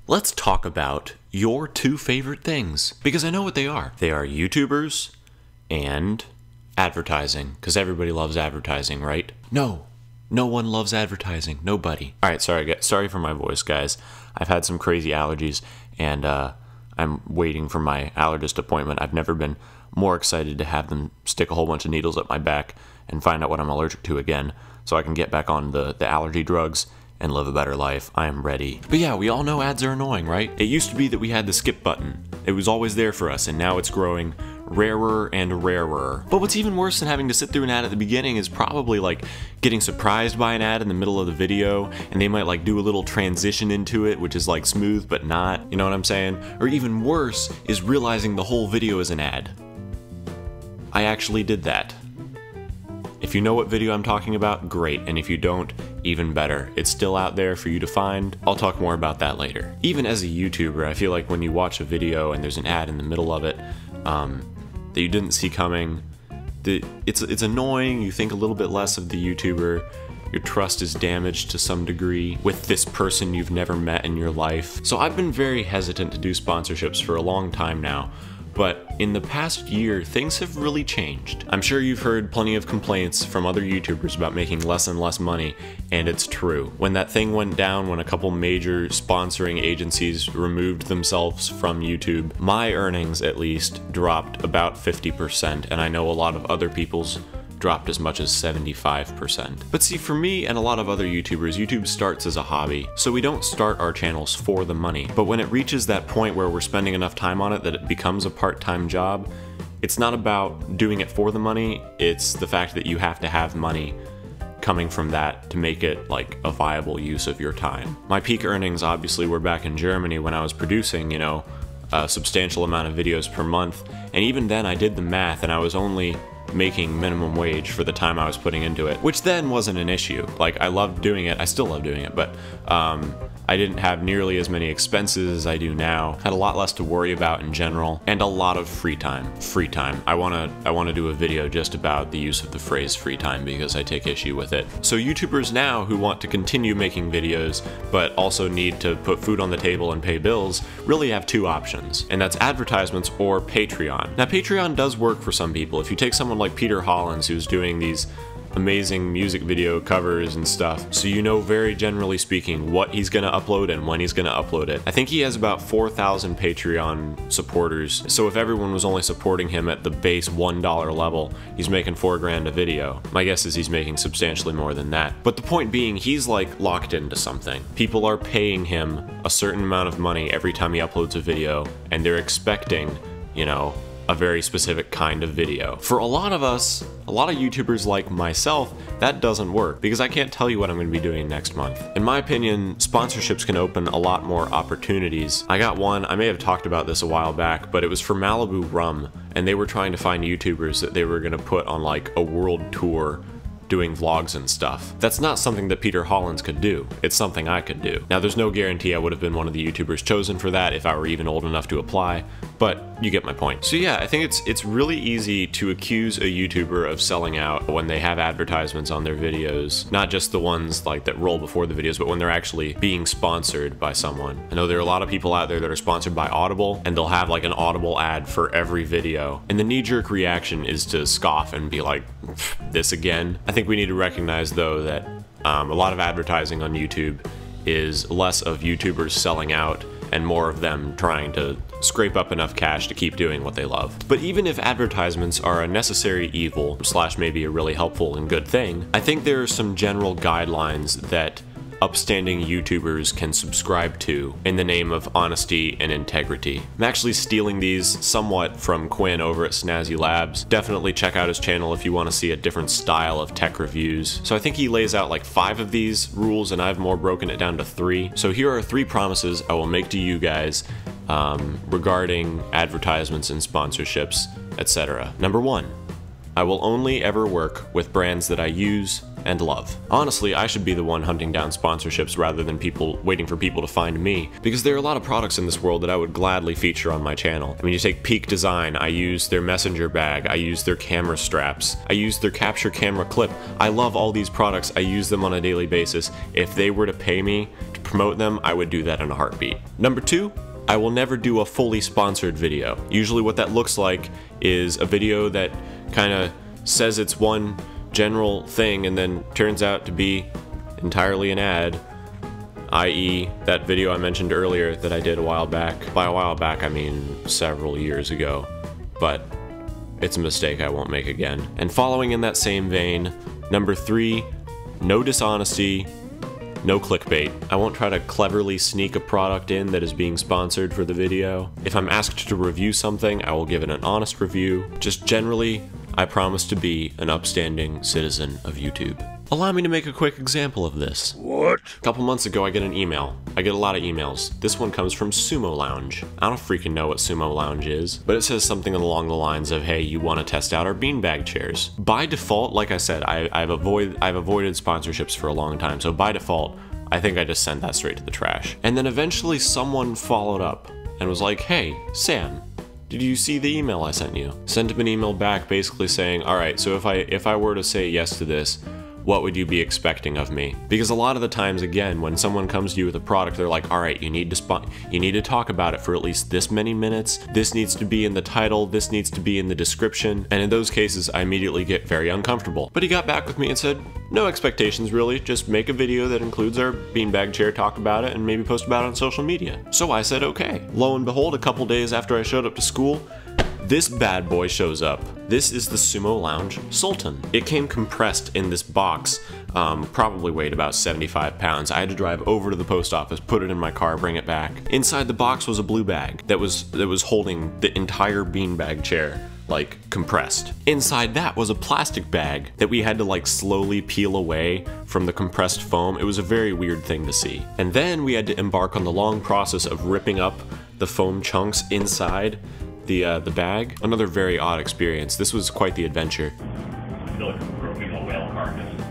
Let's talk about your two favorite things, because I know what they are. They are YouTubers and advertising, because everybody loves advertising, right? No one loves advertising. Nobody. All right, sorry for my voice, guys. I've had some crazy allergies, and I'm waiting for my allergist appointment. I've never been more excited to have them stick a whole bunch of needles up my back and find out what I'm allergic to again, so I can get back on the allergy drugs and live a better life. I am ready. But yeah, we all know ads are annoying, right? It used to be that we had the skip button. It was always there for us, and now it's growing rarer and rarer. But what's even worse than having to sit through an ad at the beginning is probably like getting surprised by an ad in the middle of the video, and they might like do a little transition into it, which is like smooth but not, you know what I'm saying? Or even worse is realizing the whole video is an ad. I actually did that. If you know what video I'm talking about, great, and if you don't, even better. It's still out there for you to find. I'll talk more about that later. Even as a YouTuber, I feel like when you watch a video and there's an ad in the middle of it that you didn't see coming, it's annoying. You think a little bit less of the YouTuber. Your trust is damaged to some degree with this person you've never met in your life. So I've been very hesitant to do sponsorships for a long time now. But in the past year, things have really changed. I'm sure you've heard plenty of complaints from other YouTubers about making less and less money, and it's true. When that thing went down, when a couple major sponsoring agencies removed themselves from YouTube, my earnings at least dropped about 50%, and I know a lot of other people's dropped as much as 75%. But see, for me and a lot of other YouTubers, YouTube starts as a hobby, so we don't start our channels for the money. But when it reaches that point where we're spending enough time on it that it becomes a part-time job, it's not about doing it for the money, it's the fact that you have to have money coming from that to make it like a viable use of your time. My peak earnings obviously were back in Germany when I was producing, you know, a substantial amount of videos per month, and even then I did the math and I was only making minimum wage for the time I was putting into it, which then wasn't an issue. Like, I loved doing it, I still love doing it, but I didn't have nearly as many expenses as I do now, had a lot less to worry about in general, and a lot of free time. I wanna do a video just about the use of the phrase free time because I take issue with it. So YouTubers now who want to continue making videos but also need to put food on the table and pay bills really have two options, and that's advertisements or Patreon. Now Patreon does work for some people. If you take someone like Peter Hollins, who's doing these amazing music video covers and stuff, so you know very generally speaking what he's gonna upload and when he's gonna upload it. I think he has about 4,000 Patreon supporters, so if everyone was only supporting him at the base $1 level, he's making $4 grand a video. My guess is he's making substantially more than that. But the point being, he's like locked into something. People are paying him a certain amount of money every time he uploads a video, and they're expecting, you know, a very specific kind of video. For a lot of us, a lot of YouTubers like myself, that doesn't work because I can't tell you what I'm going to be doing next month. In my opinion, sponsorships can open a lot more opportunities. I got one, I may have talked about this a while back, but it was for Malibu Rum, and they were trying to find YouTubers that they were going to put on like a world tour doing vlogs and stuff. That's not something that Peter Hollins could do. It's something I could do. Now, there's no guarantee I would have been one of the YouTubers chosen for that if I were even old enough to apply, but you get my point. So yeah, I think it's really easy to accuse a YouTuber of selling out when they have advertisements on their videos, not just the ones like that roll before the videos, but when they're actually being sponsored by someone. I know there are a lot of people out there that are sponsored by Audible, and they'll have like an Audible ad for every video, and the knee-jerk reaction is to scoff and be like, this again? I think we need to recognize though that a lot of advertising on YouTube is less of YouTubers selling out and more of them trying to scrape up enough cash to keep doing what they love. But even if advertisements are a necessary evil, / maybe a really helpful and good thing, I think there are some general guidelines that upstanding YouTubers can subscribe to in the name of honesty and integrity. I'm actually stealing these somewhat from Quinn over at Snazzy Labs. Definitely check out his channel if you want to see a different style of tech reviews. So I think he lays out like 5 of these rules, and I've more broken it down to 3. So here are 3 promises I will make to you guys regarding advertisements and sponsorships, etc. Number 1, I will only ever work with brands that I use and love. Honestly, I should be the one hunting down sponsorships rather than waiting for people to find me, because there are a lot of products in this world that I would gladly feature on my channel. I mean, you take Peak Design, I use their messenger bag, I use their camera straps, I use their capture camera clip. I love all these products, I use them on a daily basis. If they were to pay me to promote them, I would do that in a heartbeat. Number 2, I will never do a fully sponsored video. Usually what that looks like is a video that kind of says it's one general thing and then turns out to be entirely an ad, i.e. that video I mentioned earlier that I did a while back. By a while back I mean several years ago, but it's a mistake I won't make again. And following in that same vein, number 3, no dishonesty, no clickbait. I won't try to cleverly sneak a product in that is being sponsored for the video. If I'm asked to review something, I will give it an honest review. Just generally, I promise to be an upstanding citizen of YouTube. Allow me to make a quick example of this. What? A couple months ago I get an email. I get a lot of emails. This one comes from Sumo Lounge. I don't freaking know what Sumo Lounge is, but it says something along the lines of, hey, you want to test out our beanbag chairs. By default, like I said, I've avoided sponsorships for a long time, so by default, I think I just sent that straight to the trash. And then eventually someone followed up and was like, hey, Sam, did you see the email I sent you? Sent him an email back basically saying, alright, so if I were to say yes to this, what would you be expecting of me? Because a lot of the times, again, when someone comes to you with a product, they're like, alright, you need to talk about it for at least this many minutes, this needs to be in the title, this needs to be in the description, and in those cases, I immediately get very uncomfortable. But he got back with me and said, no expectations really, just make a video that includes our beanbag chair, talk about it, and maybe post about it on social media. So I said okay. Lo and behold, a couple days after I showed up to school, this bad boy shows up. This is the Sumo Lounge Sultan. It came compressed in this box, probably weighed about 75 pounds. I had to drive over to the post office, put it in my car, bring it back. Inside the box was a blue bag that was holding the entire beanbag chair, like compressed. Inside that was a plastic bag that we had to like slowly peel away from the compressed foam. It was a very weird thing to see. And then we had to embark on the long process of ripping up the foam chunks inside the bag. Another very odd experience. This was quite the adventure. I feel like I'm broken a whale carcass.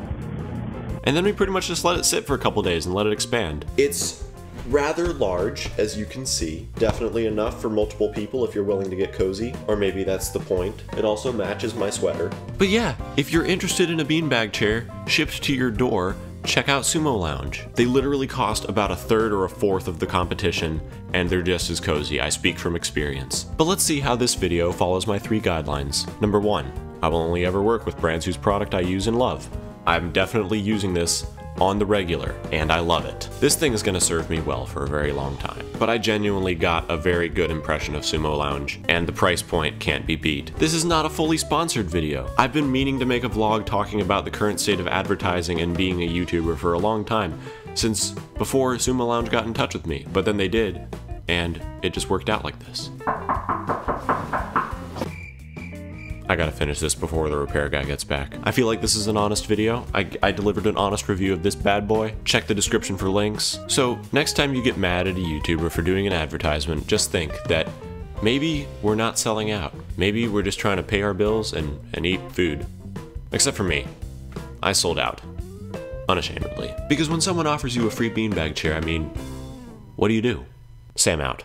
And then we pretty much just let it sit for a couple days and let it expand. It's rather large, as you can see. Definitely enough for multiple people if you're willing to get cozy, or maybe that's the point. It also matches my sweater. But yeah, if you're interested in a beanbag chair shipped to your door, check out Sumo Lounge. They literally cost about a third or a fourth of the competition, and they're just as cozy. I speak from experience. But let's see how this video follows my 3 guidelines. Number 1, I will only ever work with brands whose product I use and love. I'm definitely using this on the regular, and I love it. This thing is going to serve me well for a very long time. But I genuinely got a very good impression of Sumo Lounge, and the price point can't be beat. This is not a fully sponsored video. I've been meaning to make a vlog talking about the current state of advertising and being a YouTuber for a long time, since before Sumo Lounge got in touch with me, but then they did, and it just worked out like this. I gotta finish this before the repair guy gets back. I feel like this is an honest video. I delivered an honest review of this bad boy. Check the description for links. So next time you get mad at a YouTuber for doing an advertisement, just think that maybe we're not selling out. Maybe we're just trying to pay our bills and eat food. Except for me. I sold out. Unashamedly. Because when someone offers you a free beanbag chair, I mean, what do? Sam out.